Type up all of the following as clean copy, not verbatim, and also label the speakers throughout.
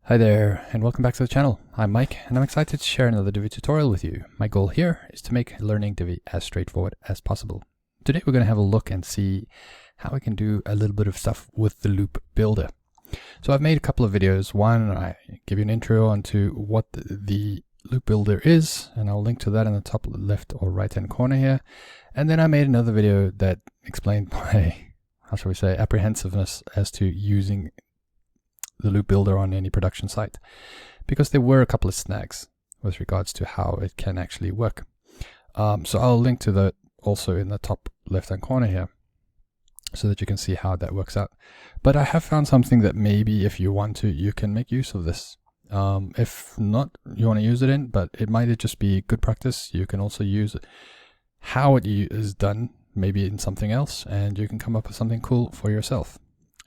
Speaker 1: Hi there, and welcome back to the channel. I'm Mike, and I'm excited to share another Divi tutorial with you. My goal here is to make learning Divi as straightforward as possible. Today we're going to have a look and see how we can do a little bit of stuff with the loop builder. So I've made a couple of videos. One, I give you an intro onto what the loop builder is, and I'll link to that in the top left or right hand corner here. And then I made another video that explained my, how shall we say, apprehensiveness as to using the loop builder on any production site, because there were a couple of snags with regards to how it can actually work. So I'll link to that also in the top left hand corner here so that you can see how that works out. But I have found something that maybe if you want to, you can make use of this. If not, you want to use it in, but it might just be good practice. You can also use how it is done maybe in something else, and you can come up with something cool for yourself.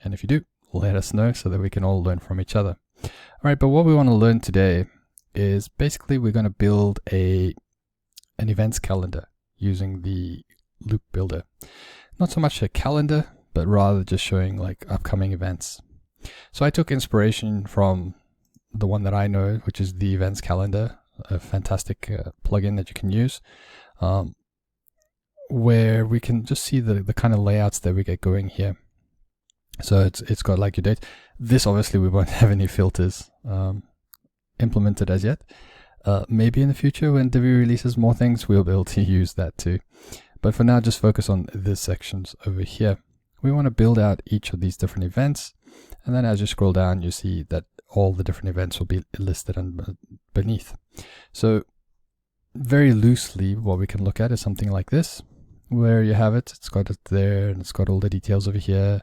Speaker 1: And if you do, let us know so that we can all learn from each other. All right, but what we want to learn today is basically we're going to build an events calendar using the loop builder. Not so much a calendar, but rather just showing like upcoming events. So I took inspiration from the one that I know, which is the events calendar, a fantastic plugin that you can use, where we can just see the kind of layouts that we get going here. So it's got like your date. This obviously we won't have any filters implemented as yet. Maybe in the future when Divi releases more things, we'll be able to use that too. But for now, just focus on these sections over here. We want to build out each of these different events. And then as you scroll down, you see that all the different events will be listed beneath. So very loosely, what we can look at is something like this, where you have it. It's got it there, and it's got all the details over here.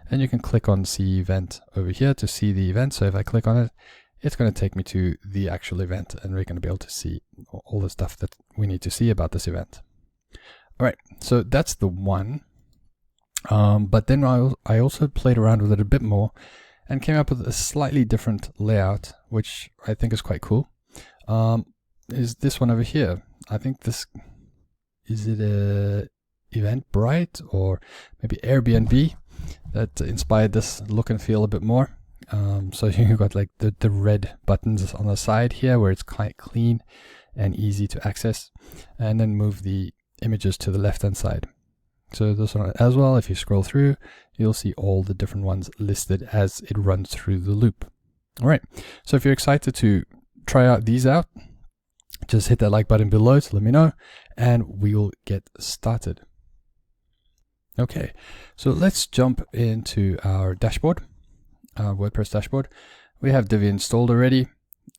Speaker 1: And you can click on see event over here to see the event. So if I click on it, it's going to take me to the actual event, and we're going to be able to see all the stuff that we need to see about this event. All right, so that's the one. But then I also played around with it a bit more and came up with a slightly different layout, which I think is quite cool. Is this one over here. I think this, is it a Eventbrite or maybe Airbnb that inspired this look and feel a bit more. So you've got like the red buttons on the side here where it's quite clean and easy to access, and then move the images to the left hand side. So this one as well, if you scroll through, you'll see all the different ones listed as it runs through the loop. All right, so if you're excited to try out these out, just hit that like button below to let me know, and we will get started. Okay, so let's jump into our dashboard, our WordPress dashboard. We have Divi installed already,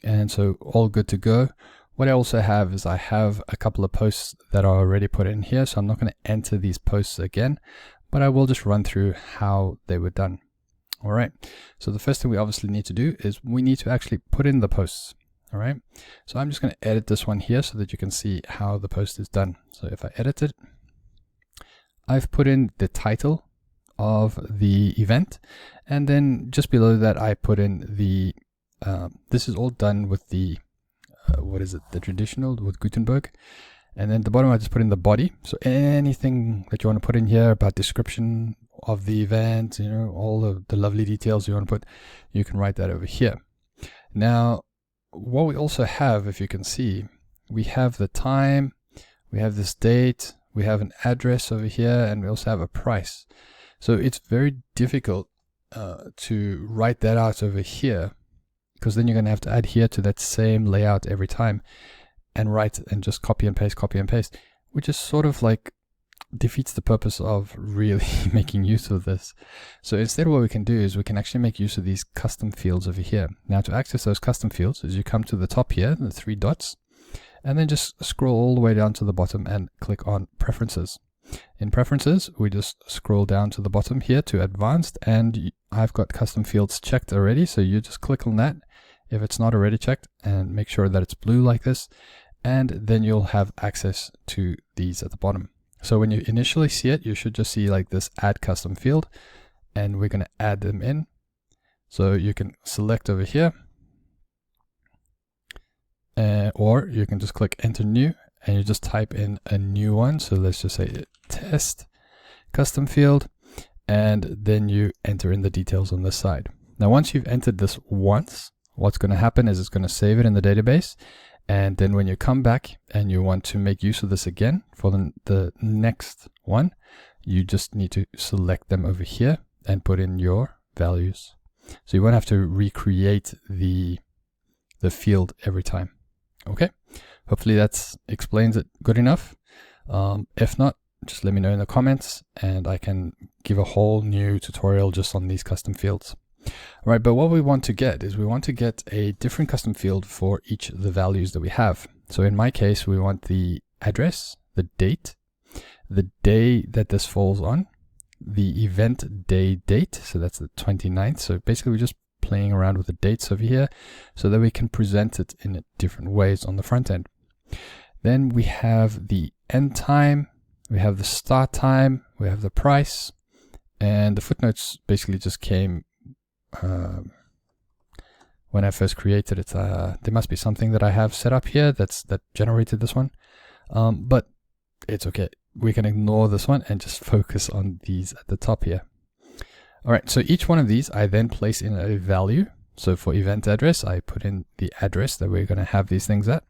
Speaker 1: and so all good to go. What I also have is I have a couple of posts that are already put in here, so I'm not going to enter these posts again, but I will just run through how they were done. All right, so the first thing we obviously need to do is we need to actually put in the posts. All right, so I'm just going to edit this one here so that you can see how the post is done. So if I edit it, I've put in the title of the event, and then just below that I put in the, this is all done with the, what is it, the traditional with Gutenberg. And then at the bottom I just put in the body. So anything that you want to put in here about description of the event, you know, all of the lovely details you want to put, you can write that over here. Now, what we also have, if you can see, we have the time, we have this date, we have an address over here, and we also have a price. So it's very difficult to write that out over here, because then you're going to have to adhere to that same layout every time and write and just copy and paste, which is sort of like defeats the purpose of really making use of this. So instead what we can do is we can actually make use of these custom fields over here. Now to access those custom fields is you come to the top here, the three dots, and then just scroll all the way down to the bottom and click on Preferences. In Preferences, we just scroll down to the bottom here to Advanced, and I've got custom fields checked already, so you just click on that if it's not already checked, and make sure that it's blue like this, and then you'll have access to these at the bottom. So when you initially see it, you should just see like this Add Custom Field, and we're going to add them in. So you can select over here, or you can just click Enter New, and you just type in a new one. So let's just say Test Custom Field, and then you enter in the details on this side. Now once you've entered this once, what's going to happen is it's going to save it in the database. And then when you come back and you want to make use of this again for the next one, you just need to select them over here and put in your values. So you won't have to recreate the field every time. Okay, hopefully that explains it good enough. If not, just let me know in the comments and I can give a whole new tutorial just on these custom fields. All right, but what we want to get is we want to get a different custom field for each of the values that we have. So in my case, we want the address, the date, the day that this falls on, the event day date, so that's the 29th. So basically we're just playing around with the dates over here so that we can present it in different ways on the front end. Then we have the end time, we have the start time, we have the price, and the footnotes basically just came when I first created it. There must be something that I have set up here that generated this one, but it's okay. We can ignore this one and just focus on these at the top here. All right, so each one of these I then place in a value. So for event address, I put in the address that we're going to have these things at.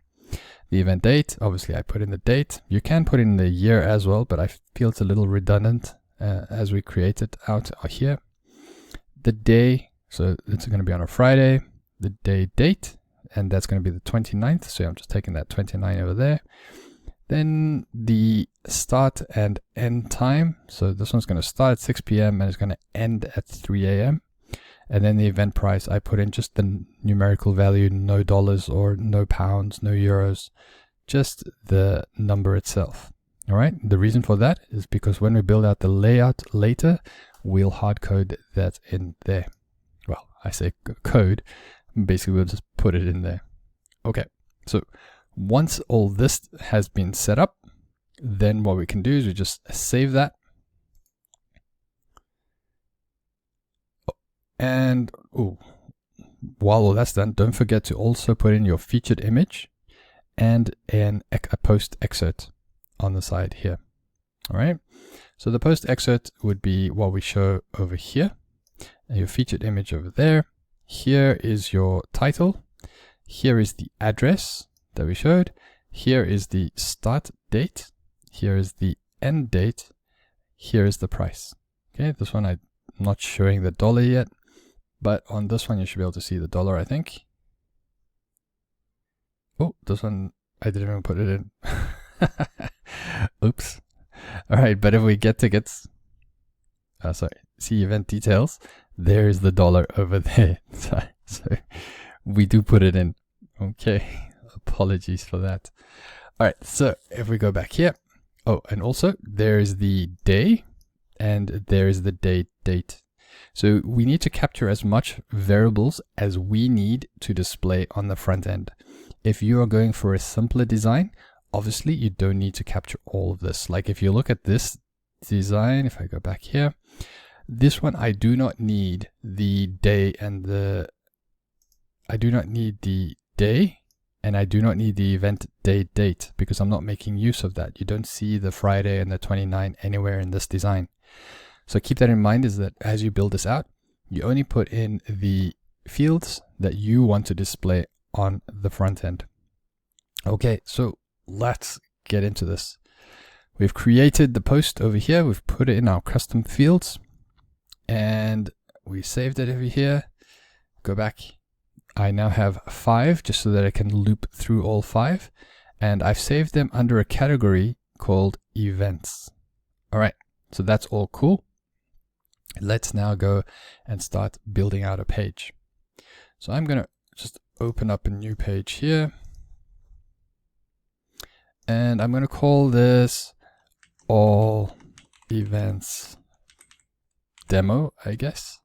Speaker 1: The event date, obviously I put in the date. You can put in the year as well, but I feel it's a little redundant as we create it out here. The day, so it's going to be on a Friday. The day date, and that's going to be the 29th. So I'm just taking that 29 over there. Then the start and end time. So this one's going to start at 6 p.m. and it's going to end at 3 a.m. And then the event price, I put in just the numerical value, no dollars or no pounds, no euros, just the number itself. All right. The reason for that is because when we build out the layout later, we'll hard code that in there. Well, I say code, basically we'll just put it in there. Okay. So once all this has been set up, then what we can do is we just save that. And while all that's done, don't forget to also put in your featured image and a post excerpt on the side here. All right. So the post excerpt would be what we show over here, and your featured image over there. Here is your title. Here is the address that we showed. Here is the start date. Here is the end date. Here is the price. Okay, this one I'm not showing the dollar yet, but on this one you should be able to see the dollar, I think. Oh, this one I didn't even put it in. Oops. All right, but if we get tickets, see event details, there's the dollar over there. So we do put it in. Okay, apologies for that. All right, so if we go back here, and also there's the day and there's the date. So we need to capture as much variables as we need to display on the front end. If you are going for a simpler design, obviously you don't need to capture all of this. Like if you look at this design, if I go back here, this one I do not need the day and I do not need the day and I do not need the event date because I'm not making use of that. You don't see the Friday and the 29 anywhere in this design. So keep that in mind, is that as you build this out, you only put in the fields that you want to display on the front end. Okay, so let's get into this. We've created the post over here. We've put it in our custom fields and we saved it over here. Go back. I now have 5 just so that I can loop through all 5. And I've saved them under a category called events. All right, so that's all cool. Let's now go and start building out a page. So I'm going to just open up a new page here. And I'm going to call this all events demo, I guess.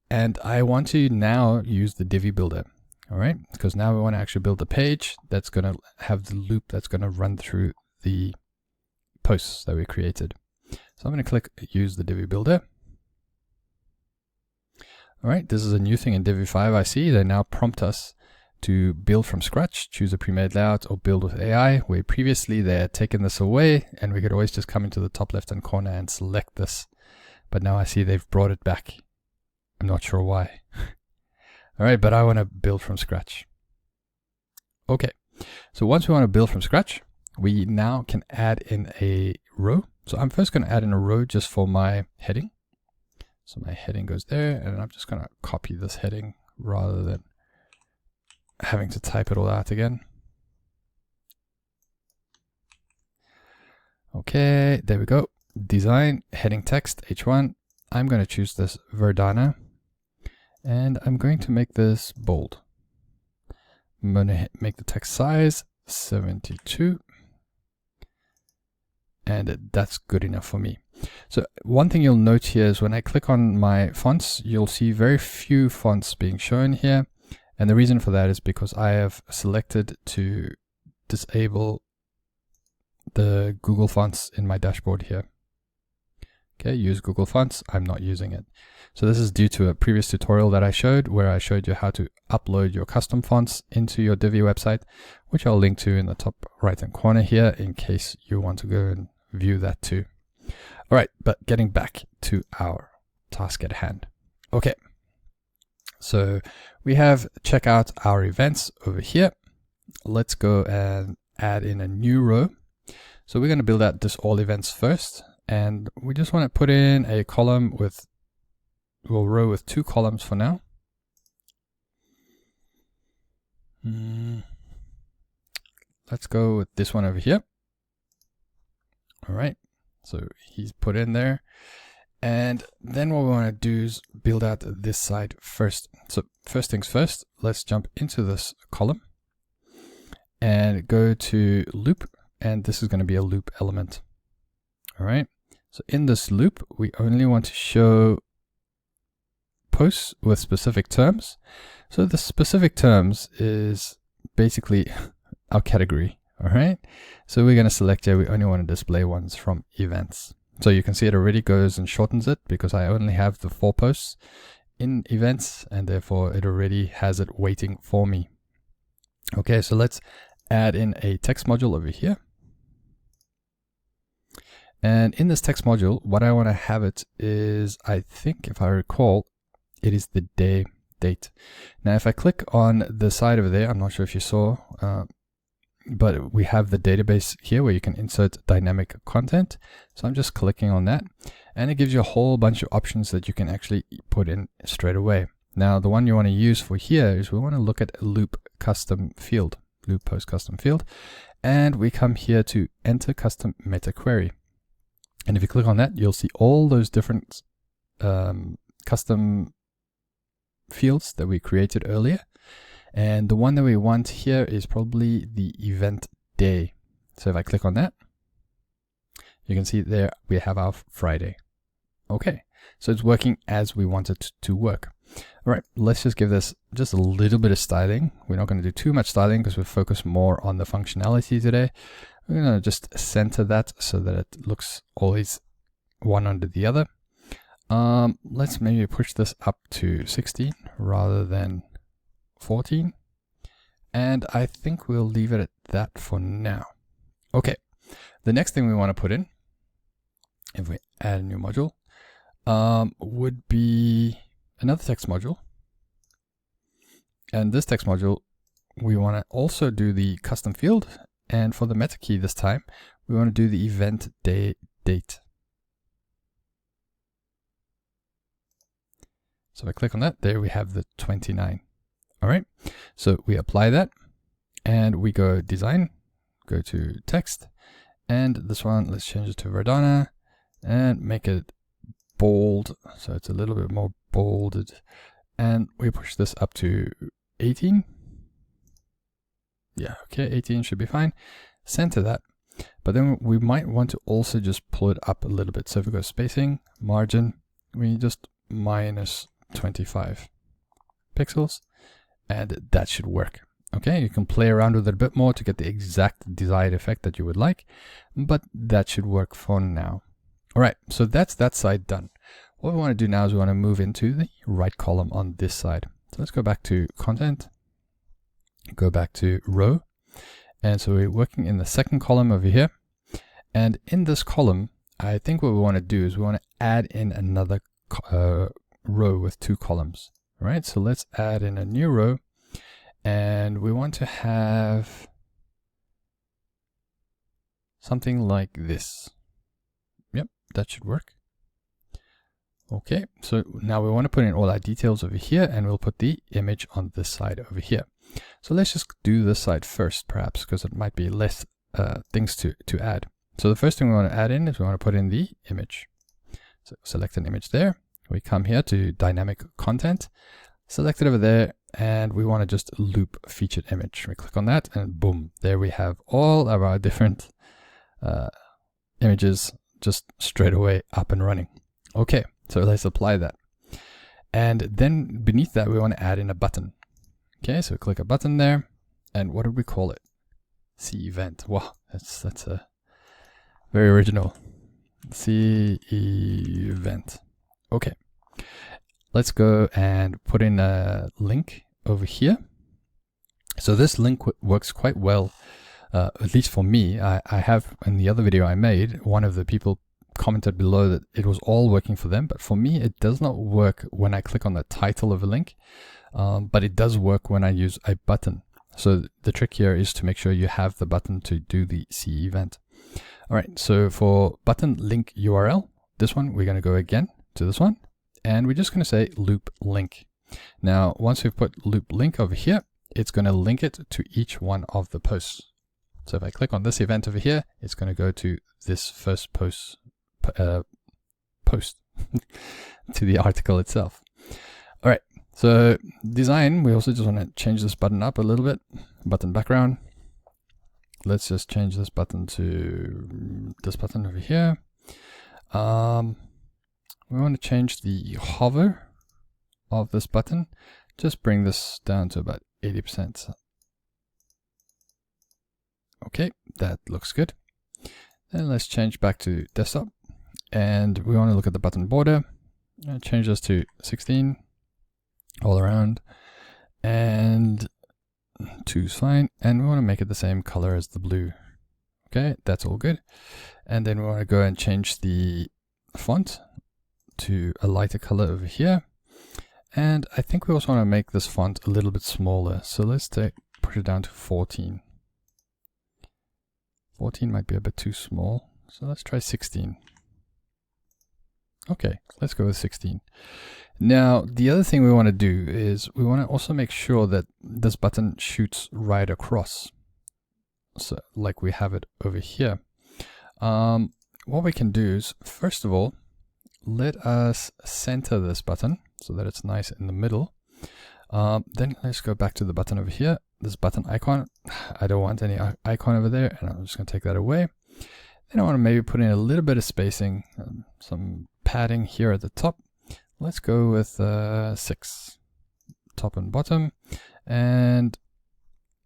Speaker 1: And I want to now use the Divi builder. All right, because now we want to actually build a page that's going to have the loop that's going to run through the posts that we created. So I'm going to click use the Divi builder. All right, this is a new thing in Divi 5. I see they now prompt us to build from scratch, choose a pre-made layout, or build with AI, where previously they had taken this away and we could always just come into the top left-hand corner and select this. But now I see they've brought it back. I'm not sure why. All right, but I want to build from scratch. Okay, so once we want to build from scratch, we now can add in a row. So I'm first going to add in a row just for my heading. So my heading goes there, and I'm just going to copy this heading rather than having to type it all out again. Okay, there we go. Design, heading text, H1. I'm going to choose this Verdana, and I'm going to make this bold. I'm going to make the text size 72. And that's good enough for me. So one thing you'll note here is when I click on my fonts, you'll see very few fonts being shown here. And the reason for that is because I have selected to disable the Google fonts in my dashboard here. Okay, use Google fonts. I'm not using it. So this is due to a previous tutorial that I showed where I showed you how to upload your custom fonts into your Divi website, which I'll link to in the top right hand corner here in case you want to go and view that too. All right, but getting back to our task at hand. Okay, so we have check out our events over here. Let's go and add in a new row. So we're going to build out this all events first, and we just want to put in a column with, well, row with 2 columns for now. Let's go with this one over here. All right, so he's put in there. And then what we want to do is build out this side first. So first things first, let's jump into this column and go to loop. And this is going to be a loop element. All right, so in this loop, we only want to show posts with specific terms. So the specific terms is basically our category. All right, so we're going to select here, we only want to display ones from events. So you can see it already goes and shortens it because I only have the 4 posts in events, and therefore it already has it waiting for me. Okay, so let's add in a text module over here. And in this text module, what I want to have it is, I think if I recall, it is the day date. Now, if I click on the side over there, I'm not sure if you saw, but we have the database here where you can insert dynamic content. So I'm just clicking on that, and it gives you a whole bunch of options that you can actually put in straight away. Now, the one you want to use for here is we want to look at loop custom field, loop post custom field, and we come here to enter custom meta query. And if you click on that, you'll see all those different custom fields that we created earlier. And the one that we want here is probably the event day. So if I click on that, you can see there we have our Friday. Okay, so it's working as we want it to work. All right, let's just give this just a little bit of styling. We're not going to do too much styling because we'll focus more on the functionality today. We're going to just center that so that it looks always one under the other. Let's maybe push this up to 16 rather than 14. And I think we'll leave it at that for now. Okay, the next thing we want to put in, if we add a new module, would be another text module. And this text module, we want to also do the custom field. And for the meta key this time, we want to do the event day date. So if I click on that, there we have the 29. All right, so we apply that and we go design, go to text, and this one, let's change it to Verdana and make it bold. So it's a little bit more bolded, and we push this up to 18. Yeah, okay, 18 should be fine. Center that. But then we might want to also just pull it up a little bit. So if we go spacing, margin, we just minus 25 pixels, and that should work. Okay, you can play around with it a bit more to get the exact desired effect that you would like, but that should work for now. All right, so that's that side done. What we want to do now is we want to move into the right column on this side. So let's go back to content, go back to row. And so we're working in the second column over here. And in this column, I think what we want to do is we want to add in another row with 2 columns. All right, so let's add in a new row, and we want to have something like this. Yep, that should work. Okay, so now we want to put in all our details over here, and we'll put the image on this side over here. So let's just do this side first, perhaps, because it might be less things to add. So the first thing we want to add in is we want to put in the image. So select an image there. We come here to dynamic content, select it over there, and we want to just loop featured image. We click on that, and boom, there we have all of our different images just straight away up and running. Okay, so let's apply that. And then beneath that, we want to add in a button. Okay, so click a button there, and what did we call it? See event. Wow, that's a very original. See event. Okay, let's go and put in a link over here. So this link works quite well, at least for me. I have, in the other video I made, one of the people commented below that it was all working for them, but for me it does not work when I click on the title of a link, but it does work when I use a button. So the trick here is to make sure you have the button to do the see event. All right, so for button link URL, this one, we're going to go again to this one, and we're just going to say loop link. Now, once we've put loop link over here, it's going to link it to each one of the posts. So if I click on this event over here, it's going to go to this first post to the article itself. All right, so design, we also just want to change this button up a little bit. Button background. Let's just change this button to this button over here. We want to change the hover of this button. Just bring this down to about 80%. Okay, that looks good. Then let's change back to desktop. And we want to look at the button border. Change this to 16 all around. And 2 is fine. And we want to make it the same color as the blue. Okay, that's all good. And then we want to go and change the font to a lighter color over here. And I think we also want to make this font a little bit smaller. So let's push it down to 14. 14 might be a bit too small. So let's try 16. Okay, let's go with 16. Now, the other thing we want to do is we want to also make sure that this button shoots right across. So like we have it over here. What we can do is, first of all, let us center this button so that it's nice in the middle. Then let's go back to the button over here, this button icon. I don't want any icon over there, and I'm just going to take that away. Then I want to maybe put in a little bit of spacing, some padding here at the top. Let's go with 6, top and bottom, and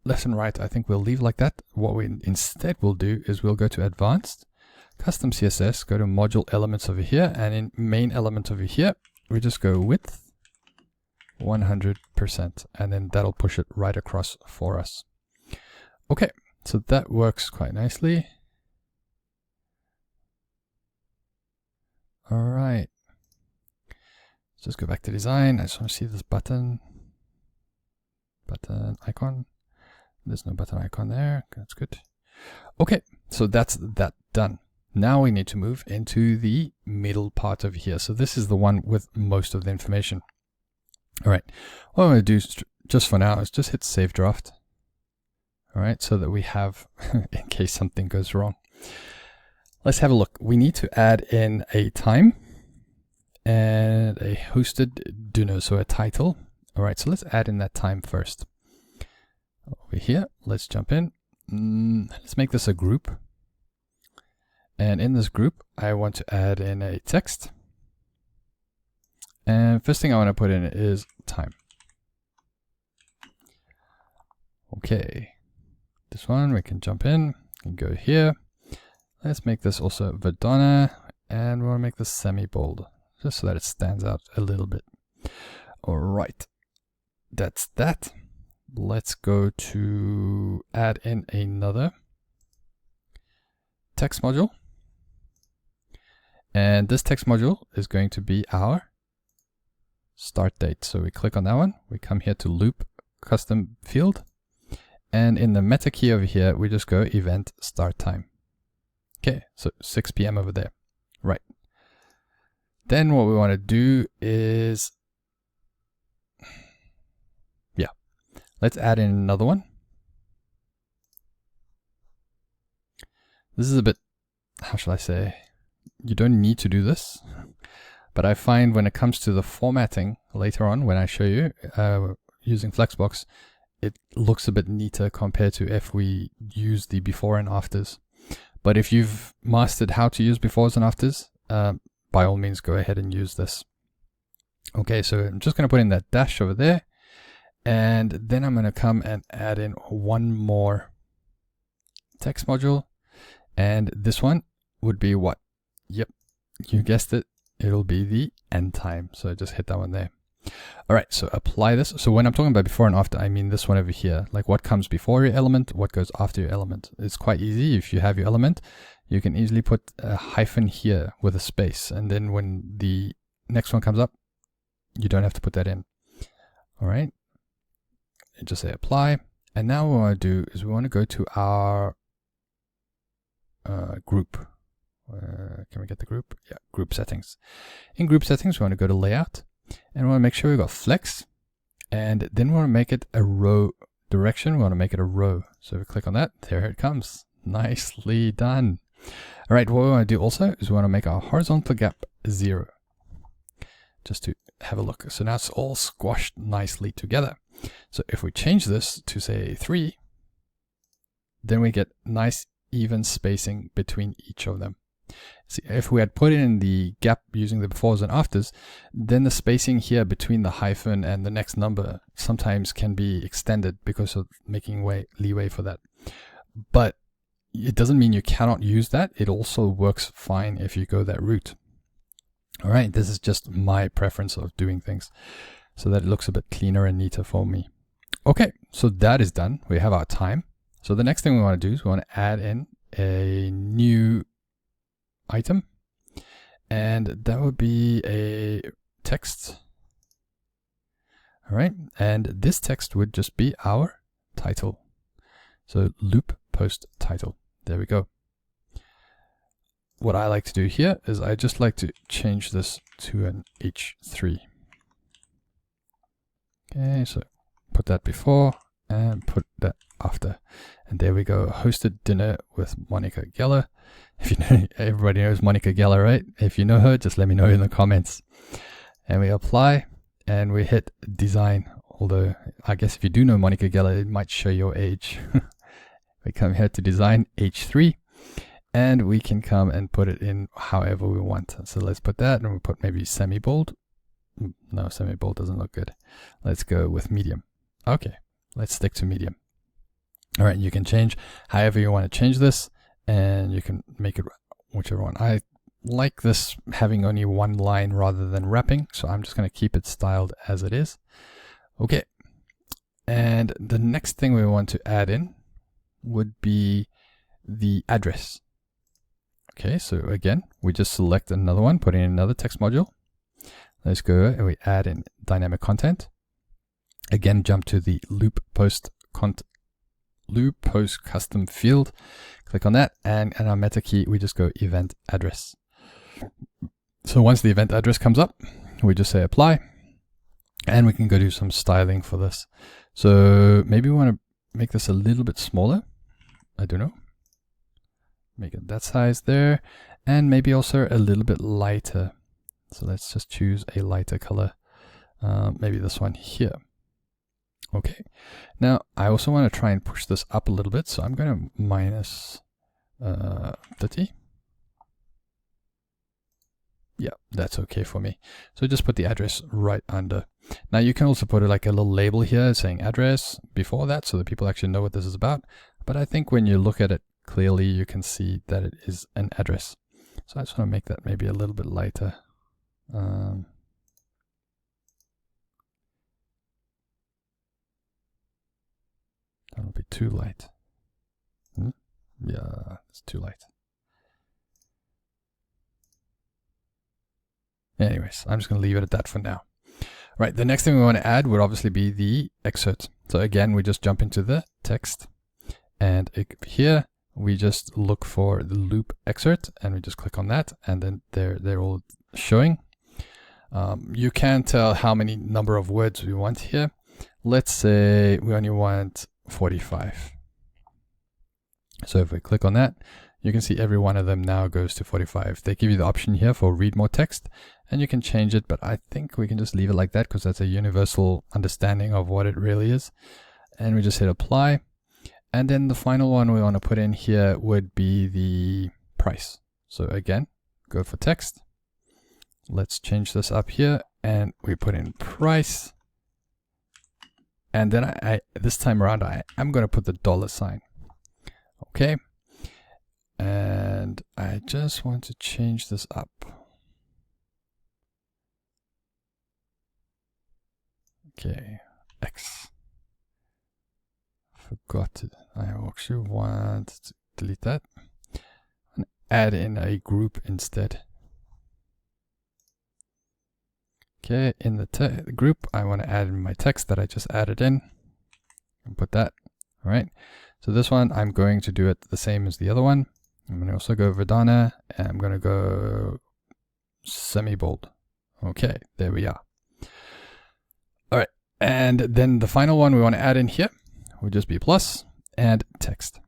Speaker 1: left and right I think we'll leave like that. What we instead will do is we'll go to advanced, custom CSS, go to module elements over here, and in main element over here, we just go width 100%, and then that'll push it right across for us. Okay, so that works quite nicely. All right, let's just go back to design. I just want to see this button icon. There's no button icon there. That's good. Okay, so that's that done. Now we need to move into the middle part over here. So this is the one with most of the information. All right, what I'm going to do just for now is just hit save draft. All right, so that we have, in case something goes wrong. Let's have a look. We need to add in a time and a hosted Duno, so a title. All right, so let's add in that time first. Over here, let's jump in. Let's make this a group. And in this group, I want to add in a text. And first thing I want to put in is time. Okay, this one we can jump in and go here. Let's make this also Verdana, and we want to make this semi-bold, just so that it stands out a little bit. All right, that's that. Let's go to add in another text module. And this text module is going to be our start date. So we click on that one. We come here to loop custom field. And in the meta key over here, we just go event start time. Okay, so 6 p.m. over there. Right. Then what we want to do is, let's add in another one. This is a bit, how shall I say, you don't need to do this, but I find when it comes to the formatting later on, when I show you using Flexbox, it looks a bit neater compared to if we use the before and afters. But if you've mastered how to use befores and afters, by all means go ahead and use this. Okay, so I'm just going to put in that dash over there. And then I'm going to come and add in one more text module. And this one would be what? Yep, you guessed it. It'll be the end time. So just hit that one there. All right, so apply this. So when I'm talking about before and after, I mean this one over here. Like what comes before your element, what goes after your element. It's quite easy. If you have your element, you can easily put a hyphen here with a space. And then when the next one comes up, you don't have to put that in. All right. And just say apply. And now what we want to do is we want to go to our group. Can we get the group? Yeah, group settings. In group settings, we want to go to layout and we want to make sure we've got flex. And then we want to make it a row direction. We want to make it a row. So if we click on that, there it comes. Nicely done. All right, what we want to do also is we want to make our horizontal gap 0. Just to have a look. So now it's all squashed nicely together. So if we change this to say 3, then we get nice even spacing between each of them. See, if we had put in the gap using the befores and afters, then the spacing here between the hyphen and the next number sometimes can be extended because of making leeway for that. But it doesn't mean you cannot use that. It also works fine if you go that route. All right, this is just my preference of doing things so that it looks a bit cleaner and neater for me. Okay, so that is done. We have our time. So the next thing we want to do is we want to add in a new item, and that would be a text. All right, and this text would just be our title. So loop post title. There we go. What I like to do here is I just like to change this to an H3. Okay, so put that before and put that after. And there we go. Hosted dinner with Monica Geller. If you know, everybody knows Monica Geller, right? If you know her, just let me know in the comments. And we apply and we hit design. Although I guess if you do know Monica Geller, it might show your age. We come here to design H3. And we can come and put it in however we want. So let's put that, and we'll put maybe semi-bold. No, semi-bold doesn't look good. Let's go with medium. Okay, let's stick to medium. All right, you can change however you want to change this, and you can make it whichever one. I like this having only one line rather than wrapping, so I'm just going to keep it styled as it is. Okay, and the next thing we want to add in would be the address. Okay, so again, we just select another one, put in another text module. Let's go and we add in dynamic content. Again, jump to the loop post custom field. Click on that, and in our meta key, we just go event address. So once the event address comes up, we just say apply, and we can go do some styling for this. So maybe we want to make this a little bit smaller. I don't know. Make it that size there, and maybe also a little bit lighter. So let's just choose a lighter color, maybe this one here. Okay, now I also want to try and push this up a little bit, so I'm going to minus 30. Yeah, that's okay for me. So just put the address right under. Now you can also put like a little label here saying address before that, so that people actually know what this is about. But I think when you look at it clearly, you can see that it is an address. So I just want to make that maybe a little bit lighter. That'll be too light. Yeah, it's too light. Anyways, I'm just going to leave it at that for now. Right, the next thing we want to add would obviously be the excerpt. So again, we just jump into the text, and here we just look for the loop excerpt, and we just click on that, and then they're all showing. You can tell how many number of words we want here. Let's say we only want 45. So if we click on that, you can see every one of them now goes to 45. They give you the option here for read more text, and you can change it, but I think we can just leave it like that because that's a universal understanding of what it really is. And we just hit apply. And then the final one we want to put in here would be the price. So again, go for text. Let's change this up here, and we put in price. And then this time around, I'm going to put the $sign. Okay. And I just want to change this up. Okay, X. Forgot it. I actually want to delete that and add in a group instead. Okay, in the group, I want to add in my text that I just added in and put that. All right. So this one, I'm going to do it the same as the other one. I'm going to also go Verdana, and I'm going to go semi-bold. Okay, there we are. All right, and then the final one we want to add in here would just be plus and text.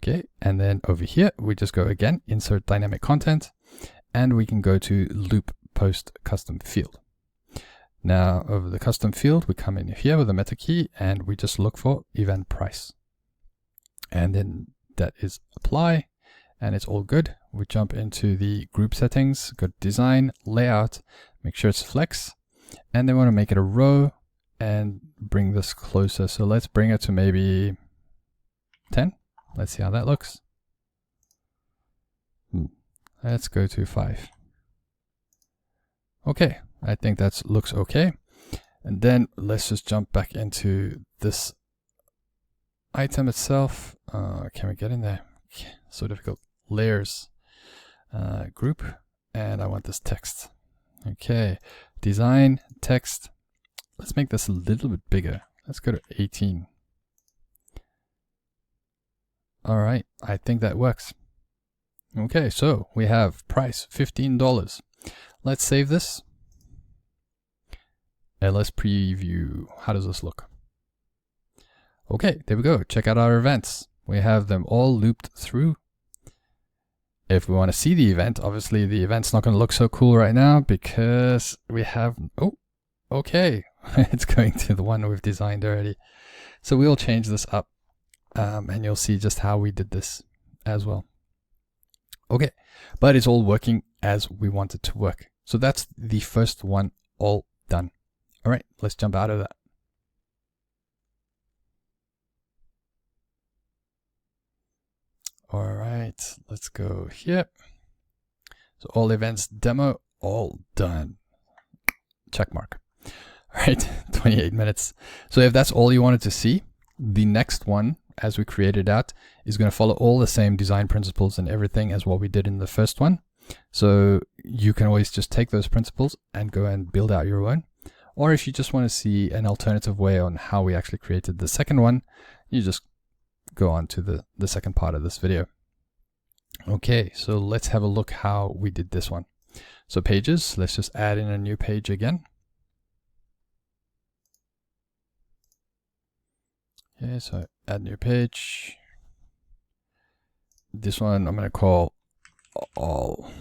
Speaker 1: Okay, and then over here, we just go again, insert dynamic content, and we can go to loop post custom field. Now over the custom field, we come in here with a meta key, and we just look for event price. And then that is apply, and it's all good. We jump into the group settings, go to design, layout, make sure it's flex, and then we want to make it a row and bring this closer. So let's bring it to maybe 10. Let's see how that looks. Let's go to 5. Okay, I think that looks okay. And then let's just jump back into this item itself. Can we get in there? So difficult. Layers, group, and I want this text. Okay, design, text. Let's make this a little bit bigger. Let's go to 18. All right, I think that works. Okay, so we have price $15. Let's save this. And let's preview. How does this look? Okay, there we go. Check out our events. We have them all looped through. If we want to see the event, obviously the event's not going to look so cool right now because we have, oh, okay. It's going to the one we've designed already. So we'll change this up and you'll see just how we did this as well. Okay, but it's all working as we want it to work. So that's the first one all done. All right, let's jump out of that. All right, let's go here. So all events demo, all done. Check mark. All right, 28 minutes. So if that's all you wanted to see, the next one, as we created out, is going to follow all the same design principles and everything as what we did in the first one. So you can always just take those principles and go and build out your own. Or if you just want to see an alternative way on how we actually created the second one, you just go on to the second part of this video. Okay, so let's have a look how we did this one. So pages, let's just add in a new page again. Okay, so add new page. This one I'm going to call all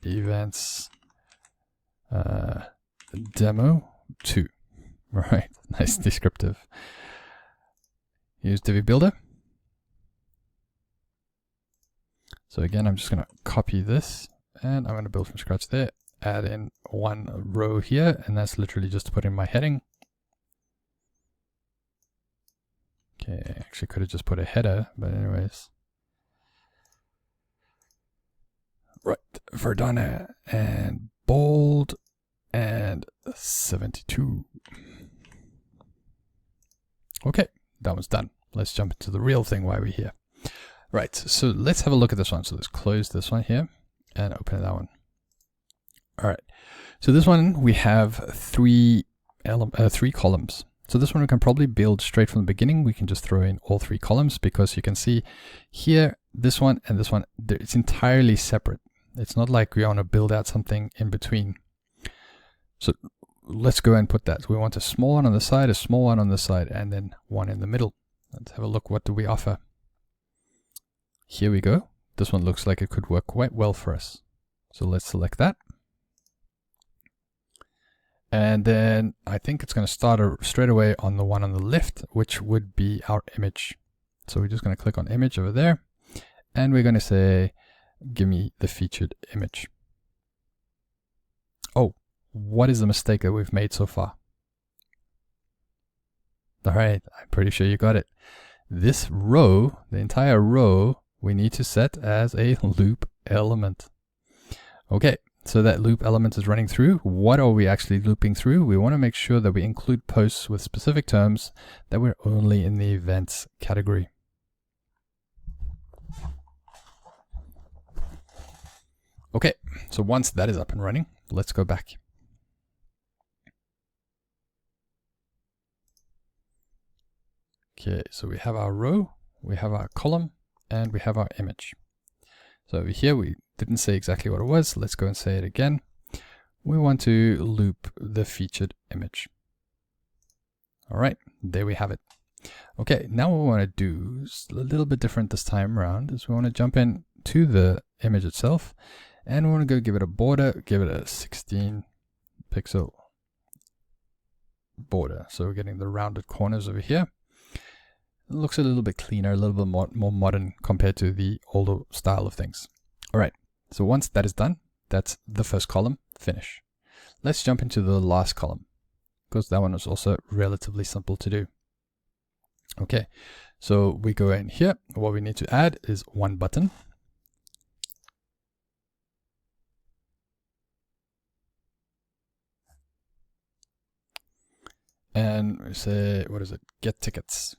Speaker 1: events demo 2. Right, nice descriptive. Use Divi Builder. So again, I'm just going to copy this and I'm going to build from scratch there. Add in one row here, and that's literally just to put in my heading. Okay, actually could have just put a header, but anyways. Right, Verdana and bold and 72. Okay, that one's done. Let's jump into the real thing while we're here. Right, so let's have a look at this one. So let's close this one here and open that one. All right. So this one, we have three columns. So this one we can probably build straight from the beginning. We can just throw in all three columns because you can see here, this one and this one, it's entirely separate. It's not like we want to build out something in between. So let's go and put that. We want a small one on the side, a small one on the side, and then one in the middle. Let's have a look. What do we offer? Here we go. This one looks like it could work quite well for us. So let's select that. And then I think it's going to start straight away on the one on the left, which would be our image. So we're just going to click on image over there. And we're going to say, give me the featured image. Oh, what is the mistake that we've made so far? All right, I'm pretty sure you got it. This row, the entire row, we need to set as a loop element. Okay. So that loop element is running through. What are we actually looping through? We want to make sure that we include posts with specific terms that we're only in the events category. Okay, so once that is up and running, let's go back. Okay, so we have our row, we have our column, and we have our image. So over here, we didn't say exactly what it was. Let's go and say it again. We want to loop the featured image. All right, there we have it. Okay, now what we want to do is a little bit different this time around is we want to jump in to the image itself and we want to go give it a border, give it a 16 pixel border. So we're getting the rounded corners over here. It looks a little bit cleaner, a little bit more modern compared to the older style of things. All right, so once that is done, that's the first column, finish. Let's jump into the last column because that one is also relatively simple to do. Okay, so we go in here. What we need to add is one button. And we say, what is it? Get tickets.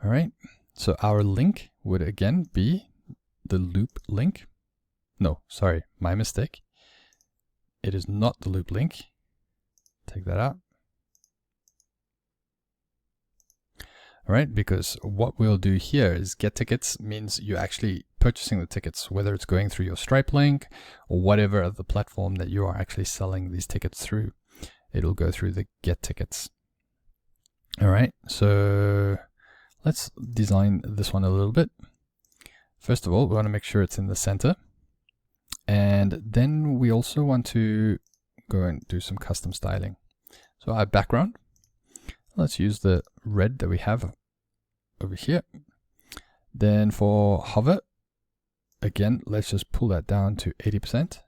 Speaker 1: All right, so our link would again be the loop link. No, sorry, my mistake. It is not the loop link. Take that out. All right, because what we'll do here is get tickets means you're actually purchasing the tickets, whether it's going through your Stripe link or whatever other platform that you are actually selling these tickets through. It'll go through the get tickets. All right, so let's design this one a little bit. First of all, we want to make sure it's in the center. And then we also want to go and do some custom styling. So our background, let's use the red that we have over here. Then for hover, again, let's just pull that down to 80%.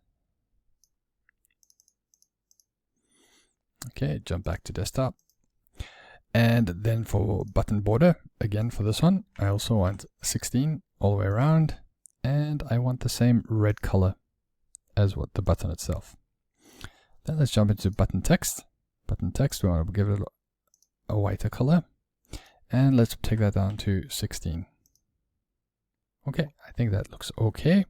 Speaker 1: Okay, jump back to desktop. And then for button border, again for this one, I also want 16 all the way around. And I want the same red color as what the button itself. Then let's jump into button text. Button text, we want to give it a whiter color. And let's take that down to 16. Okay, I think that looks okay.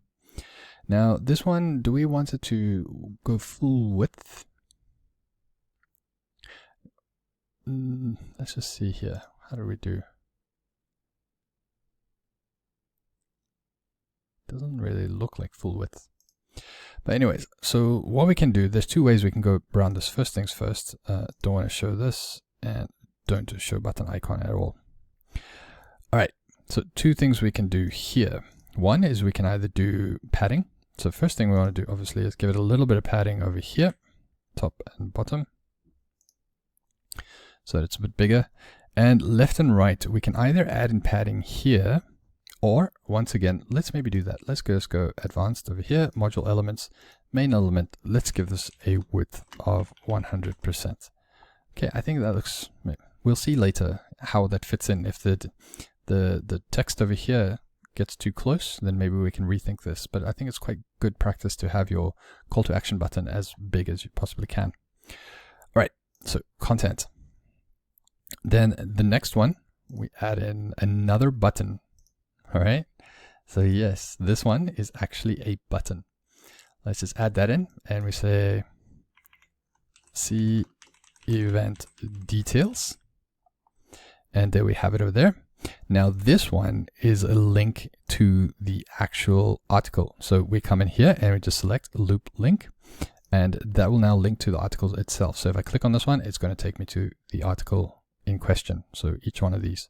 Speaker 1: Now this one, do we want it to go full width? Let's just see here. How do we do? Doesn't really look like full width. But anyways, so what we can do, there's two ways we can go around this. First things first, don't want to show this and don't show button icon at all. All right, so two things we can do here. One is we can either do padding. So first thing we want to do obviously is give it a little bit of padding over here, top and bottom, so that it's a bit bigger. And left and right, we can either add in padding here, or once again, let's maybe do that. Let's just go advanced over here, module elements, main element. Let's give this a width of 100%. Okay, I think that looks, we'll see later how that fits in. If the text over here gets too close, then maybe we can rethink this. But I think it's quite good practice to have your call to action button as big as you possibly can. All right, so content. Then the next one, we add in another button. All right, So yes, this one is actually a button. Let's just add that in, and we say see event details, and there we have it over there. Now this one is a link to the actual article. So we come in here and we just select loop link, and that will now link to the article itself. So if I click on this one, it's going to take me to the article in question. So each one of these.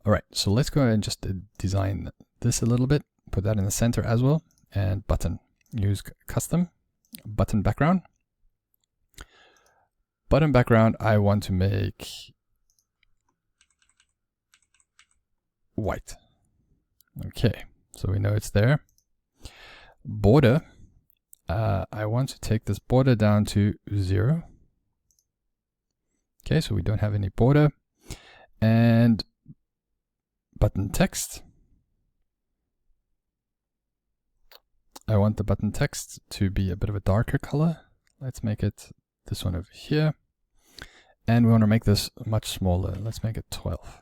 Speaker 1: All right, so let's go ahead and just design this a little bit, put that in the center as well, and button. Use custom button background. Button background, I want to make white. Okay, so we know it's there. Border, I want to take this border down to 0. Okay, so we don't have any border. And button text, I want the button text to be a bit of a darker color. Let's make it this one over here. And we want to make this much smaller. Let's make it 12.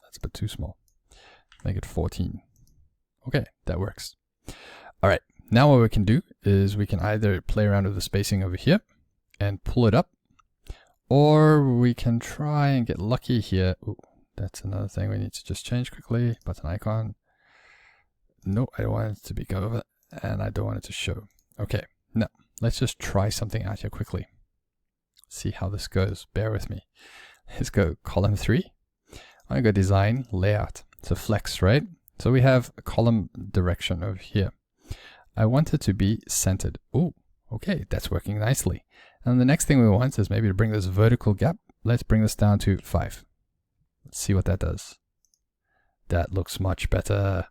Speaker 1: That's a bit too small. Make it 14. Okay, that works. All right, now what we can do is we can either play around with the spacing over here and pull it up, or we can try and get lucky here. Ooh, that's another thing we need to just change quickly. Button icon. No, I don't want it to be over, and I don't want it to show. Okay, now let's just try something out here quickly. See how this goes. Bear with me. Let's go column 3. I'm going to go design layout. So flex, right? So we have a column direction over here. I want it to be centered. Oh, okay, that's working nicely. And the next thing we want is maybe to bring this vertical gap. Let's bring this down to 5. Let's see what that does. That looks much better.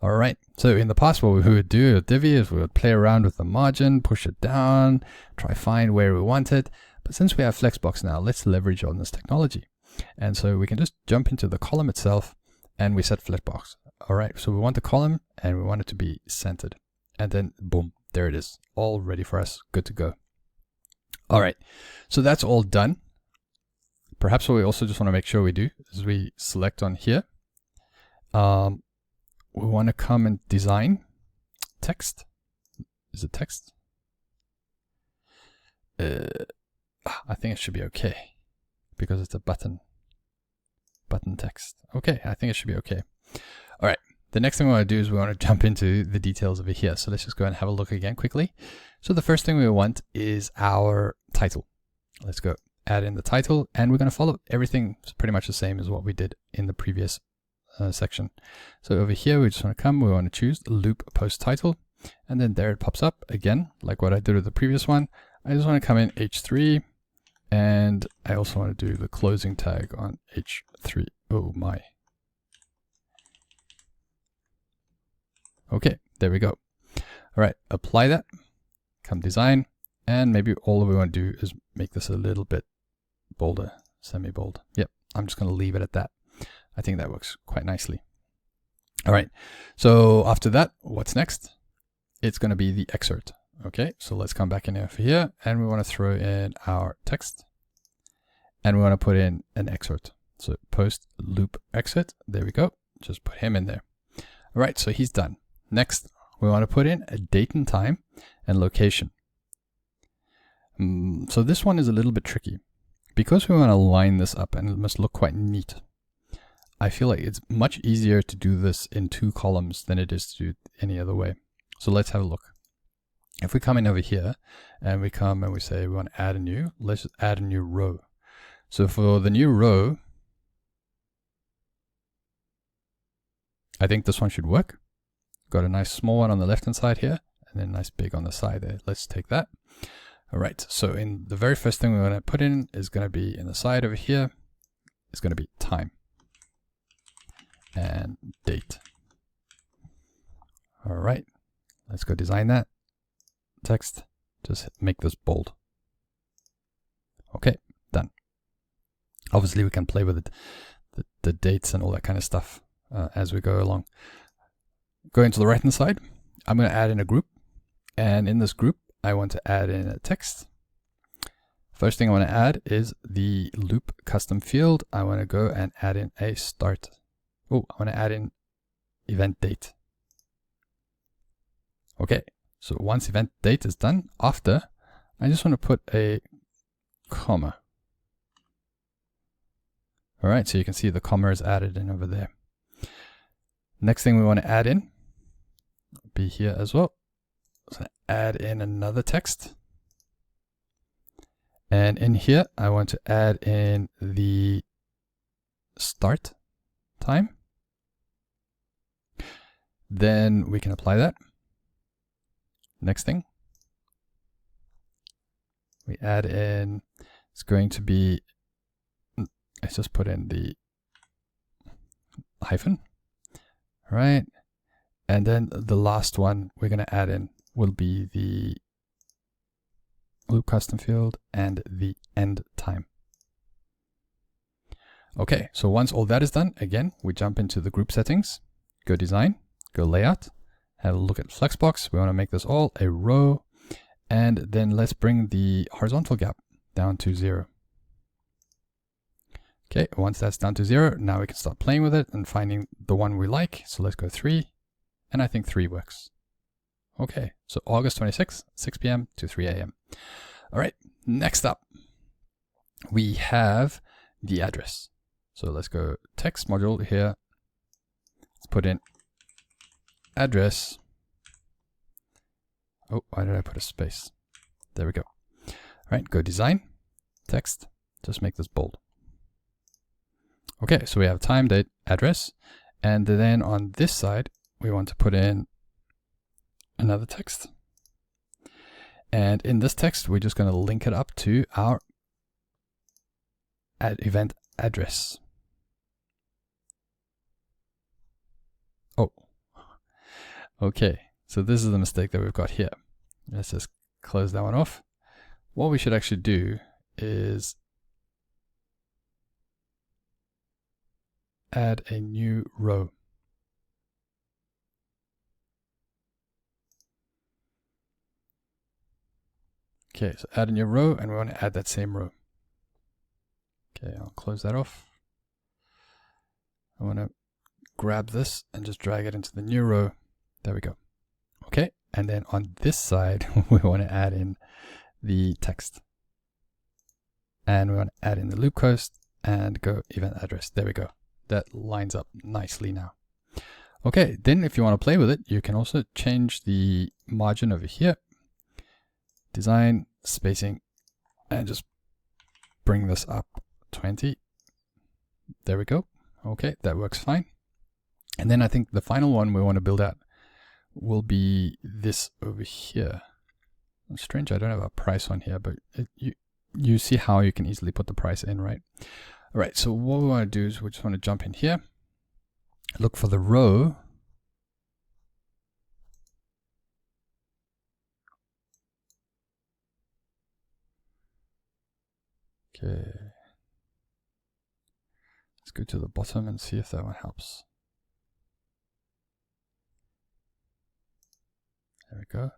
Speaker 1: All right, so in the past, what we would do with Divi is we would play around with the margin, push it down, try find where we want it. But since we have Flexbox now, let's leverage on this technology. And so we can just jump into the column itself, and we set Flexbox. All right, so we want the column, and we want it to be centered. And then boom, there it is, all ready for us, good to go. All right, so that's all done. Perhaps what we also just want to make sure we do is we select on here. We want to come and design text. Is it text? I think it should be okay because it's a button text. Okay, I think it should be okay. All right, the next thing we want to do is we want to jump into the details over here. So let's just go and have a look again quickly. So the first thing we want is our title. Let's go add in the title, and we're going to follow everything pretty much the same as what we did in the previous section. So over here, we just want to come, we want to choose loop post title, and then there it pops up again, like what I did with the previous one. I just want to come in H3, and I also want to do the closing tag on H3. Oh my. Okay, there we go. All right, apply that, come design, and maybe all we want to do is make this a little bit bolder, semi-bold. Yep, I'm just going to leave it at that. I think that works quite nicely. All right, so after that, what's next? It's going to be the excerpt. Okay, so let's come back in over here, and we want to throw in our text, and we want to put in an excerpt. So post loop exit, there we go. Just put him in there. All right, so he's done. Next, we want to put in a date and time and location. So this one is a little bit tricky because we want to line this up and it must look quite neat. I feel like it's much easier to do this in 2 columns than it is to do it any other way. So let's have a look. If we come in over here and we come and we say we want to add a new, let's just add a new row. So for the new row, I think this one should work. Got a nice small one on the left hand side here, and then a nice big on the side there. Let's take that. All right, so in the very first thing we want to put in is going to be in the side over here, is going to be time and date. All right, let's go design that. Text, just make this bold. Okay, done. Obviously we can play with it, the dates and all that kind of stuff as we go along. Going to the right hand side, I'm going to add in a group, and in this group I want to add in a text. First thing I want to add is the loop custom field. I want to go and add in a start. Oh, I want to add in event date. Okay, so once event date is done, after, I just want to put a comma. All right, so you can see the comma is added in over there. Next thing we want to add in, be here as well. So add in another text. And in here, I want to add in the start time. Then we can apply that. Next thing, we add in, it's going to be, let's just put in the hyphen. All right. And then the last one we're going to add in will be the loop custom field and the end time. Okay, so once all that is done, again, we jump into the group settings, go design, go layout, have a look at Flexbox. We want to make this all a row, and then let's bring the horizontal gap down to 0. Okay, once that's down to 0, now we can start playing with it and finding the one we like. So let's go 3, and I think 3 works. Okay, so August 26th, 6 p.m. to 3 a.m. All right, next up, we have the address. So let's go text module here. Let's put in address. Oh, why did I put a space? There we go. All right, go design, text, just make this bold. Okay, so we have time, date, address, and then on this side, we want to put in another text. And in this text, we're just going to link it up to our event address. Oh, okay. So this is the mistake that we've got here. Let's just close that one off. What we should actually do is add a new row. Okay, so add a new row, and we want to add that same row. Okay, I'll close that off. I want to grab this and just drag it into the new row. There we go. Okay, and then on this side, we want to add in the text. And we want to add in the loop coast and go event address. There we go. That lines up nicely now. Okay, then if you want to play with it, you can also change the margin over here. Design, spacing, and just bring this up 20. There we go. Okay, that works fine. And then I think the final one we want to build out will be this over here. It's strange, I don't have a price on here, but you see how you can easily put the price in, right? All right, so what we want to do is we just want to jump in here, look for the row. Okay. Let's go to the bottom and see if that one helps. There we go.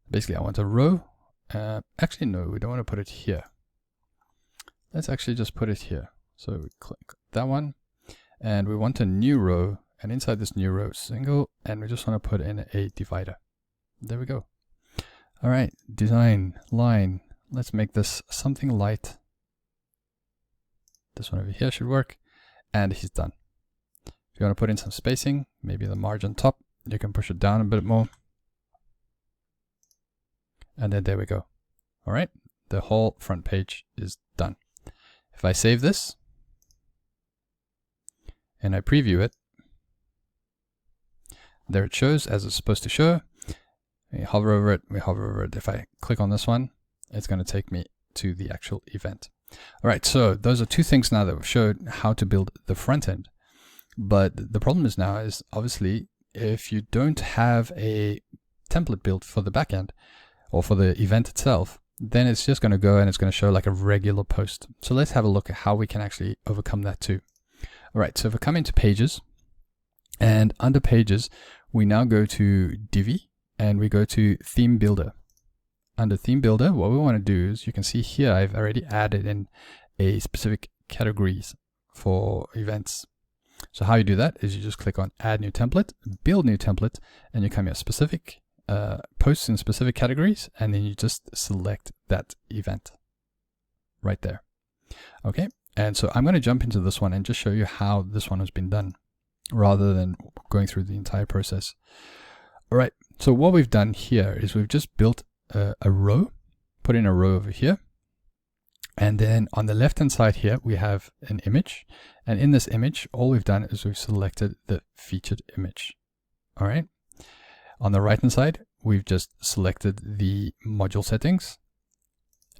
Speaker 1: Basically, I want a row. Actually, no, we don't want to put it here. Let's actually just put it here. So we click that one, and we want a new row, and inside this new row, single, and we just want to put in a divider. There we go. All right, design, line. Let's make this something light. This one over here should work, and he's done. If you want to put in some spacing, maybe the margin top, you can push it down a bit more. And then there we go. All right, the whole front page is done. If I save this and I preview it, there it shows as it's supposed to show. We hover over it, we hover over it. If I click on this one, it's going to take me to the actual event. All right, so those are two things now that we've showed how to build the front end. But the problem is now is obviously if you don't have a template built for the backend or for the event itself, then it's just going to go and it's going to show like a regular post. So let's have a look at how we can actually overcome that too. All right, so if we come into pages, and under pages, we now go to Divi and we go to theme builder. Under theme builder, what we want to do is you can see here, I've already added in a specific categories for events. So how you do that is you just click on add new template, build new template, and you come here specific, posts in specific categories, and then you just select that event right there. Okay, and so I'm going to jump into this one and just show you how this one has been done rather than going through the entire process. All right, so what we've done here is we've just built a row, put in a row over here. And then on the left-hand side here, we have an image. And in this image, all we've done is we've selected the featured image. All right. On the right-hand side, we've just selected the module settings.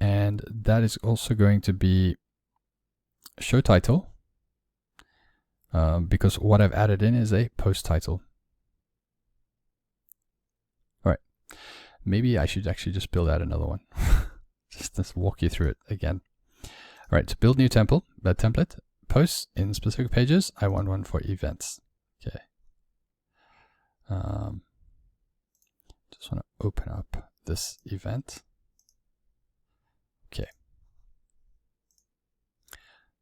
Speaker 1: And that is also going to be show title, because what I've added in is a post title. All right. Maybe I should actually just build out another one. Just walk you through it again. All right, to build new template, posts in specific pages. I want one for events. Okay. Just want to open up this event. Okay.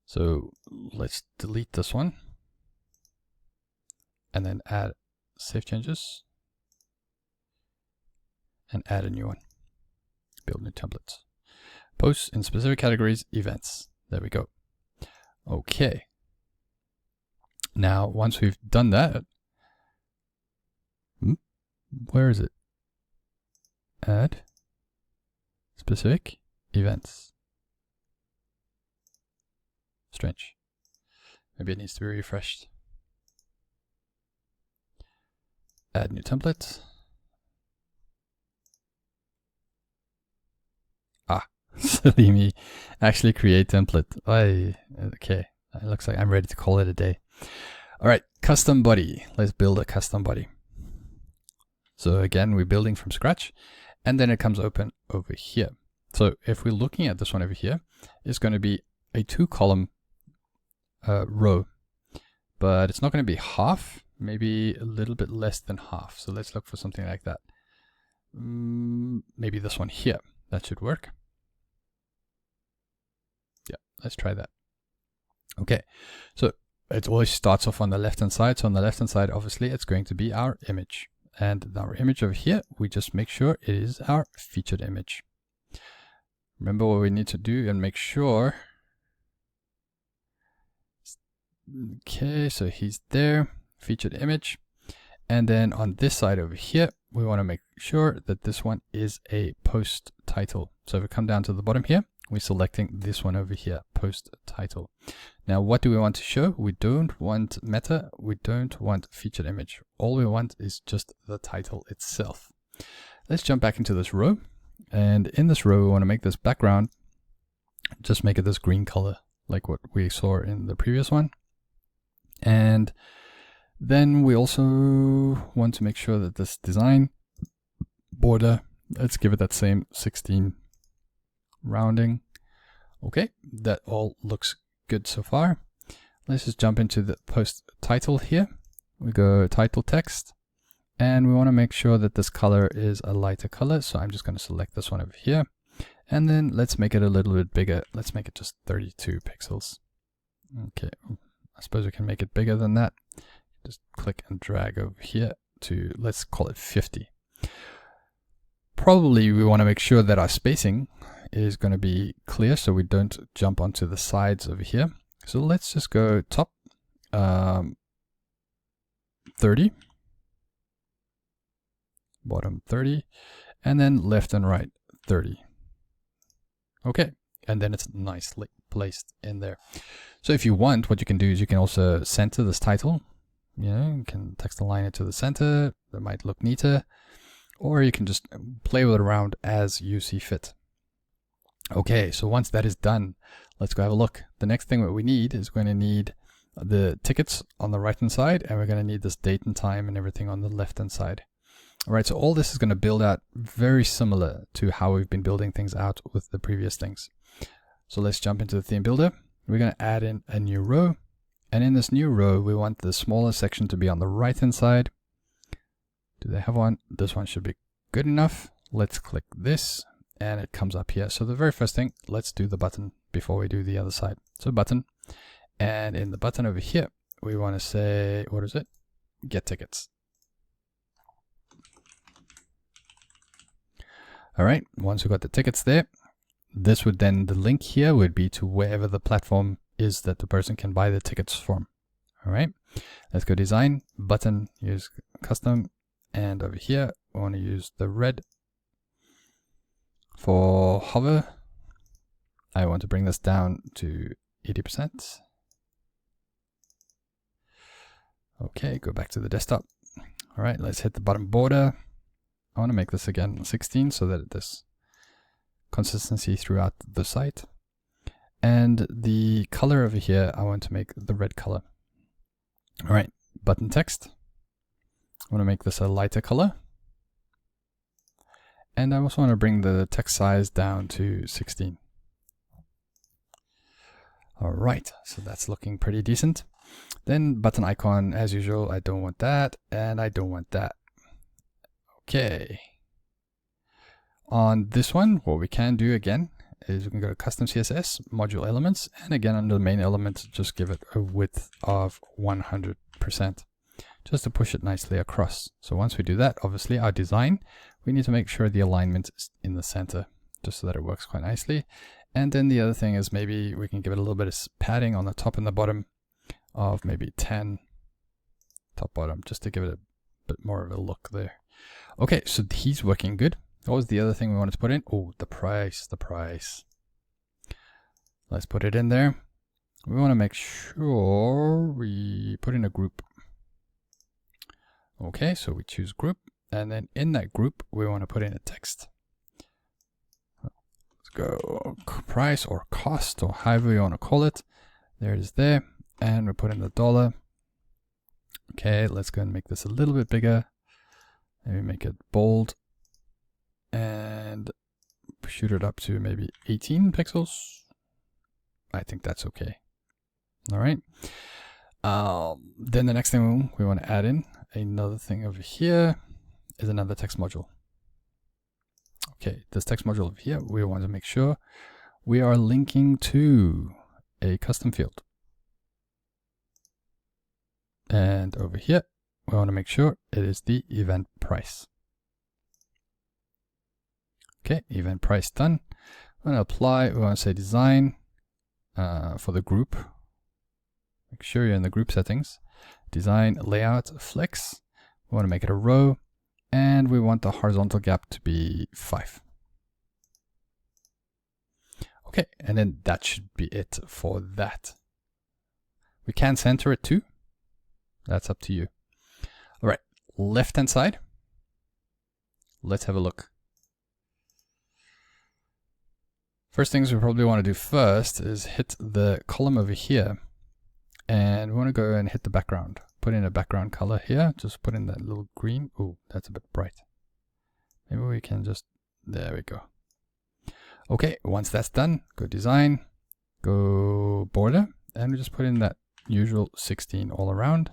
Speaker 1: So let's delete this one and then add save changes and add a new one. Build new templates. Posts in specific categories, events. There we go. Okay. Now, once we've done that, where is it? Add specific events. Strange. Maybe it needs to be refreshed. Add new template. Silly me. Actually create template. Okay. It looks like I'm ready to call it a day. All right. Custom body. Let's build a custom body. So again, we're building from scratch, and then it comes open over here. So if we're looking at this one over here, it's going to be a 2-column row, but it's not going to be half, maybe a little bit less than half. So let's look for something like that. Maybe this one here. That should work. Yeah, let's try that. Okay, so it always starts off on the left-hand side. So on the left-hand side, obviously, it's going to be our image. And our image over here, we just make sure it is our featured image. Remember what we need to do and make sure. Okay, so he's there, featured image. And then on this side over here, we want to make sure that this one is a post title. So if we come down to the bottom here, we're selecting this one over here, post title. Now, what do we want to show? We don't want meta. We don't want featured image. All we want is just the title itself. Let's jump back into this row. And in this row, we want to make this background, just make it this green color, like what we saw in the previous one. And then we also want to make sure that this design border, let's give it that same 16 rounding. Okay, that all looks good so far. Let's just jump into the post title here. We go title text, and we want to make sure that this color is a lighter color. So I'm just going to select this one over here, and then let's make it a little bit bigger. Let's make it just 32 pixels. Okay, I suppose we can make it bigger than that. Just click and drag over here to, let's call it 50. Probably we want to make sure that our spacing is going to be clear so we don't jump onto the sides over here. So let's just go top 30, bottom 30, and then left and right 30. Okay, and then it's nicely placed in there. So if you want, what you can do is you can also center this title. You know, you can text align it to the center. That might look neater. Or you can just play with it around as you see fit. Okay, so once that is done, let's go have a look. The next thing that we need is going to need the tickets on the right hand side, and we're going to need this date and time and everything on the left hand side. All right, so all this is going to build out very similar to how we've been building things out with the previous things. So let's jump into the theme builder. We're going to add in a new row. And in this new row, we want the smaller section to be on the right hand side. Do they have one? This one should be good enough. Let's click this and it comes up here. So the very first thing, let's do the button before we do the other side. So button, and in the button over here, we want to say, what is it? Get tickets. All right, once we got the tickets there, this would then, the link here would be to wherever the platform is that the person can buy the tickets from. All right, let's go design, button, use custom, and over here, we want to use the red. For hover, I want to bring this down to 80%. Okay, go back to the desktop. All right, let's hit the bottom border. I want to make this again 16 so that there's consistency throughout the site. And the color over here, I want to make the red color. All right, button text. I want to make this a lighter color. And I also want to bring the text size down to 16. All right, so that's looking pretty decent. Then button icon, as usual, I don't want that, and I don't want that. Okay. On this one, what we can do again is we can go to custom CSS, module elements, and again under the main element, just give it a width of 100%, just to push it nicely across. So once we do that, obviously our design, we need to make sure the alignment is in the center, just so that it works quite nicely. And then the other thing is maybe we can give it a little bit of padding on the top and the bottom of maybe 10, top bottom, just to give it a bit more of a look there. Okay, so he's working good. What was the other thing we wanted to put in? Oh, the price. Let's put it in there. We want to make sure we put in a group. Okay, so we choose group, and then in that group, we want to put in a text. Let's go price or cost, or however you want to call it. There it is there, and we put in the dollar. Okay, let's go and make this a little bit bigger. Maybe make it bold and shoot it up to maybe 18 pixels. I think that's okay. All right. Then the next thing we want to add in, another thing over here is another text module. Okay, this text module over here, we want to make sure we are linking to a custom field. And over here, we want to make sure it is the event price. Okay, event price done. We want to apply, we want to say design for the group. Make sure you're in the group settings. Design layout flex. We want to make it a row, and we want the horizontal gap to be 5. Okay, and then that should be it for that. We can center it too. That's up to you. All right, left-hand side. Let's have a look. First things we probably want to do first is hit the column over here, and we want to go and hit the background. Put in a background color here. Just put in that little green. Oh, that's a bit bright. Maybe we can just, there we go. Okay, once that's done, go design, go border, and we just put in that usual 16 all around.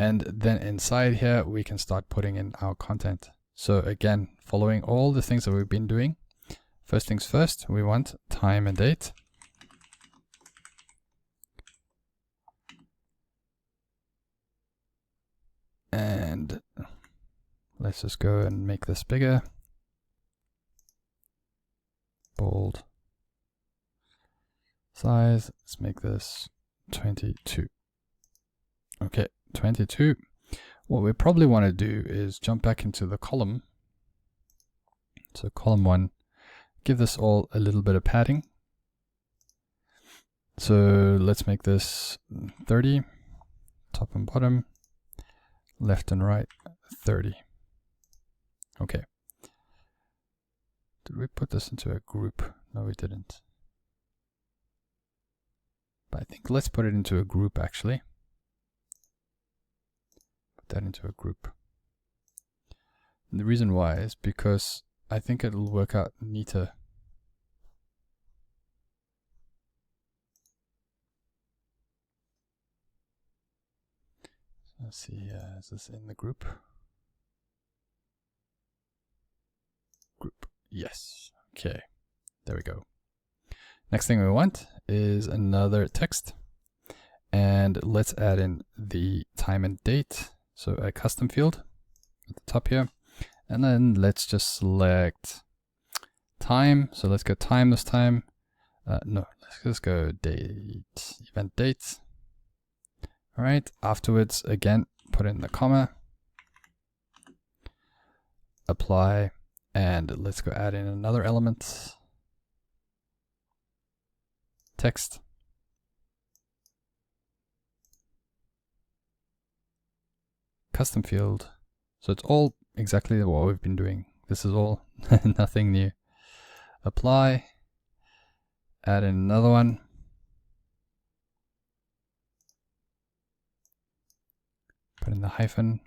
Speaker 1: And then inside here, we can start putting in our content. So again, following all the things that we've been doing, first things first, we want time and date. And let's just go and make this bigger. Bold. Size, let's make this 22. Okay, 22. What we probably want to do is jump back into the column. So column 1, give this all a little bit of padding. So let's make this 30, top and bottom, left and right, 30. Okay. Did we put this into a group? No, we didn't. But I think let's put it into a group actually. Put that into a group. And the reason why is because I think it'll work out neater. So let's see, is this in the group? Group, yes. Okay, there we go. Next thing we want is another text. And let's add in the time and date. So a custom field at the top here. And then let's just select time. So let's go time this time. No, let's just go date, event date. All right, afterwards, again, put in the comma, apply, and let's go add in another element, text. Custom field. So it's all exactly what we've been doing. This is all nothing new. Apply, add in another one. Put in the hyphen.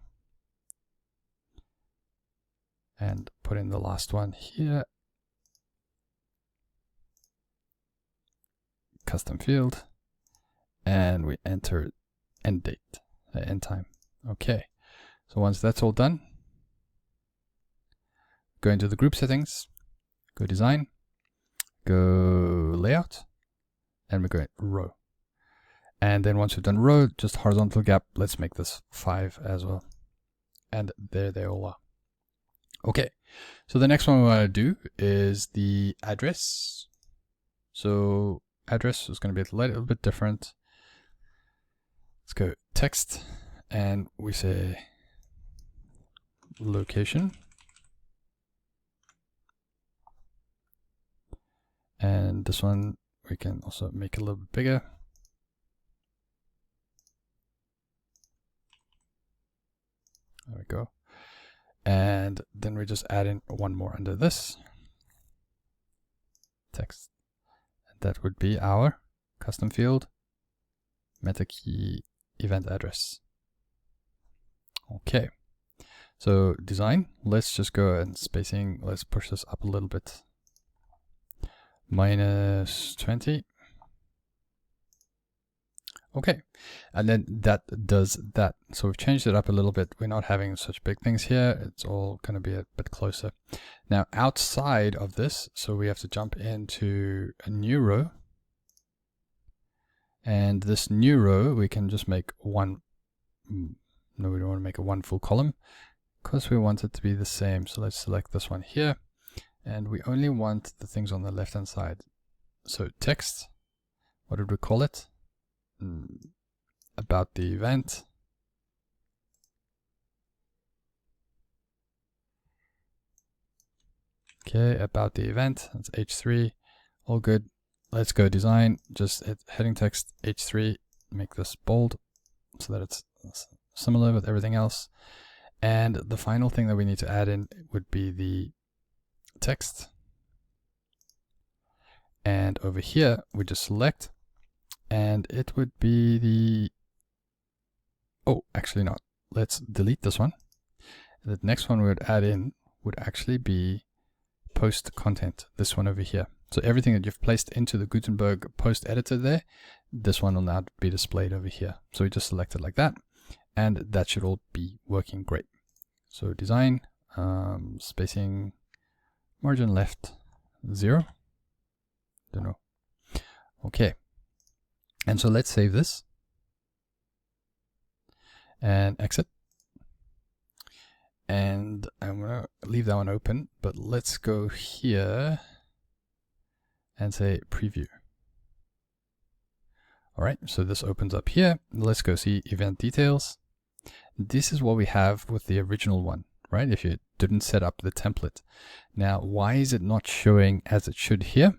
Speaker 1: And put in the last one here. Custom field. And we enter end date, end time. Okay. So once that's all done, go into the group settings, go design, go layout, and we're going row. And then once we've done row, just horizontal gap, let's make this 5 as well. And there they all are. Okay, so the next one we want to do is the address. So address is going to be a little bit different. Let's go text, and we say location. And this one we can also make a little bit bigger. There we go. And then we just add in one more under this text. And that would be our custom field meta key event address. Okay. So design, let's just go and spacing, let's push this up a little bit. -20. Okay, and then that does that. So we've changed it up a little bit. We're not having such big things here. It's all going to be a bit closer. Now outside of this, so we have to jump into a new row. And this new row, we can just make one. No, we don't want to make a one full column because we want it to be the same. So let's select this one here. And we only want the things on the left hand side. So text, what did we call it? About the event. Okay, about the event, that's H3, all good. Let's go design, just hit heading text H3, make this bold so that it's similar with everything else. And the final thing that we need to add in would be the text. And over here, we just select, and it would be the, oh, actually not. Let's delete this one. The next one we would add in would actually be post content, this one over here. So everything that you've placed into the Gutenberg post editor there, this one will now be displayed over here. So we just select it like that, and that should all be working great. So design, spacing, margin left, 0. Don't know. Okay. And so let's save this and exit. And I'm going to leave that one open, but let's go here and say preview. All right, so this opens up here. Let's go see event details. This is what we have with the original one, right? If you didn't set up the template. Now, why is it not showing as it should here?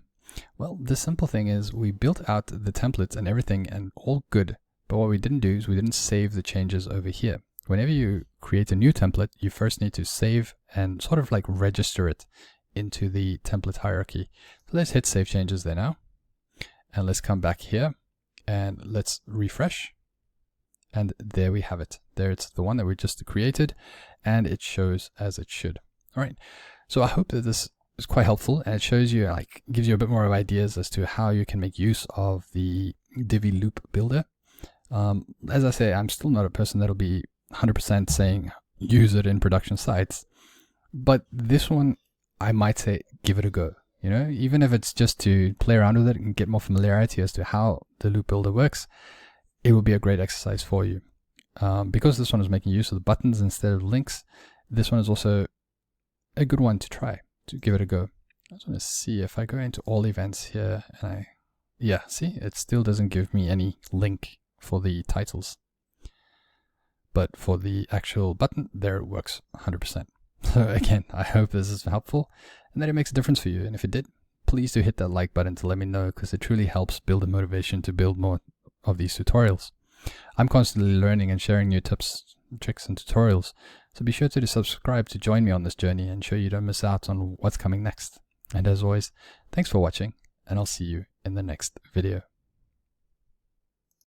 Speaker 1: Well, the simple thing is we built out the templates and everything and all good. But what we didn't do is we didn't save the changes over here. Whenever you create a new template, you first need to save and sort of like register it into the template hierarchy. So let's hit save changes there now. And let's come back here and let's refresh. And there we have it. There it's the one that we just created and it shows as it should. All right. So I hope that this is quite helpful and it shows you, like, gives you a bit more of ideas as to how you can make use of the Divi loop builder. As I say, I'm still not a person that'll be 100% saying use it in production sites, but this one I might say give it a go. You know, even if it's just to play around with it and get more familiarity as to how the loop builder works, it will be a great exercise for you. Because this one is making use of the buttons instead of links, this one is also a good one to try, to give it a go. I just want to see if I go into all events here, and yeah, see, it still doesn't give me any link for the titles. But for the actual button, there it works 100%. So again, I hope this is helpful and that it makes a difference for you. And if it did, please do hit that like button to let me know, because it truly helps build a motivation to build more of these tutorials. I'm constantly learning and sharing new tips, tricks, and tutorials. So be sure to subscribe to join me on this journey and ensure you don't miss out on what's coming next. And as always, thanks for watching, and I'll see you in the next video.